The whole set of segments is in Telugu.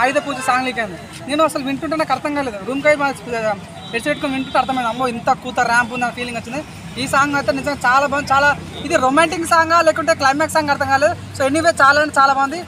ఆయుధ పూజ సాంగ్ లీక్ అయింది. నేను అసలు వింటుంటే నాకు అర్థం కాలేదు. రూమ్కి హెడ్సెట్ పెట్టుకుని వింటుంటే అర్థమైంది. అమ్మో ఇంత కూత ర్యాంప్ ఉంది అనే ఫీలింగ్ వచ్చింది. ఈ సాంగ్ అయితే నిజంగా చాలా బాగుంది. చాలా ఇది రొమాంటిక్ సాంగా లేకుంటే క్లైమాక్స్ సాంగ్ అర్థం కాలేదు. సో ఎనీవే చాలా అంటే చాలా బాగుంది.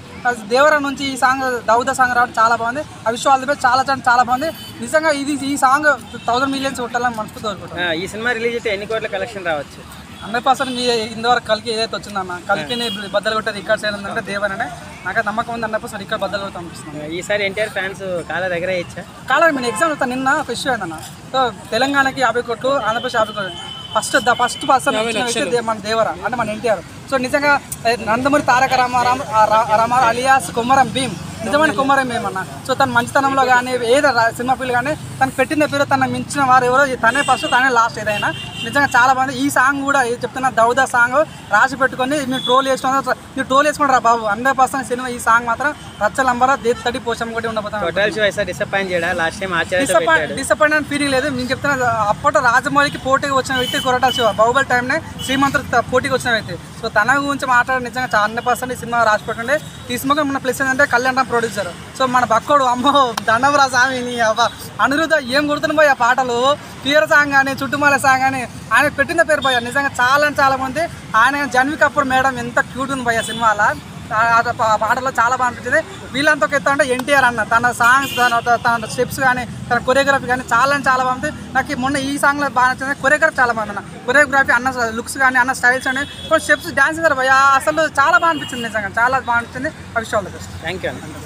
దేవరా నుంచి ఈ సాంగ్ దౌద సాంగ్ రావడం చాలా బాగుంది. ఆ విషయం ఆల్ ది బెస్ట్. చాలా బాగుంది నిజంగా. ఈ సాంగ్ 1000 మిలియన్స్ కొట్టాలని మనసుతో కోరుకుంటాను. ఈ సినిమా రిలీజ్ అయితే ఎన్ని కోట్ల కలెక్షన్ రావచ్చు? 100% మీ ఇంతవరకు కలికి ఏదైతే వచ్చిందన్న కలికిని బద్దలు కొట్టే రికార్డ్స్ ఏంటంటే దేవరనే నాకు నమ్మకం ఉంది. 100% రికార్డ్ బద్దలు కొడతా అనిపిస్తుంది. ఈసారి ఎన్టీఆర్ ఫ్యాన్స్ కాళ్ళ దగ్గర ఇచ్చా కాలేదు. నేను ఎగ్జామ్ అవుతాను. నిన్న ఇష్యూ అయిందన్న. సో తెలంగాణకి 50 కోట్లు, ఆంధ్రప్రదేశ్ 50 కోట్లు. ఫస్ట్ పర్సన్ మన దేవర అంటే మన ఎన్టీఆర్. సో నిజంగా నందమూరి తారక రామారావు అలియాస్ కొమరం భీమ్ నిజమైన కొమరం ఏమన్నా. సో తన మంచితనంలో కానీ ఏదో సినిమా ఫీల్ కానీ తనకు పెట్టిన పేరు తన మించిన వారు ఎవరో తనే ఫస్ట్ తనే లాస్ట్. ఏదైనా నిజంగా చాలా బాగుంది. ఈ సాంగ్ కూడా చెప్తున్నా దౌదా సాంగ్ రాసి పెట్టుకొని మీరు ట్రోల్ చేసుకుంటారా బాబు. 100% సినిమా ఈ సాంగ్ మాత్రం రచ్చలంబర దేత్తడి పోషం కూడా ఉండబోతాను. డిసప్పాయింట్ అని ఫీలింగ్ లేదు. నేను చెప్తున్నా అప్పట్లో రాజమౌళికి పోటీకి వచ్చిన వ్యక్తి కొరటాల శివ. బాహుబలి టైంనే శ్రీమంతుడు పోటీకి వచ్చిన వ్యక్తి. సో తన గురించి మాట్లాడి నిజంగా 100% ఈ సినిమా రాసి పెట్టండి. ఈ సినిమాకి మన ప్లస్ ఏంటంటే కళ్యాణ్ ప్రొడ్యూసర్. సో మన బక్కోడు అమ్మో దండవరా స్వామి అనిరుద్ధ ఏం గుర్తున్న పోయి ఆ పాటలు క్లియర్ సాంగ్ కానీ చుట్టుమాల సాంగ్ కానీ ఆయన పెట్టిన పేరు పోయా నిజంగా చాలా మంది. ఆయన జన్వి కపూర్ మేడం ఎంత క్యూట్ ఉంది పోయా సినిమాలో. పాటలో చాలా బాగా అనిపించింది. వీళ్ళంతా ఎత్తా అంటే ఎన్టీఆర్ అన్న తన సాంగ్స్ తన స్టెప్స్ కానీ తన కొరియోగ్రఫీ కానీ చాలా బాగుంది. నాకు మొన్న ఈ సాంగ్లో బాగా నచ్చింది. కొరియోగ్రఫీ చాలా బాగుంది అన్న. కొరియోగ్రఫీ అన్న లుక్స్ కానీ అన్న స్టైల్స్ కానీ స్టెప్స్ డాన్స్ అసలు చాలా బాగా అనిపించింది. నిజంగా చాలా బాగా అనిపించింది. ఆ విషయాలు థ్యాంక్ యూ అన్న.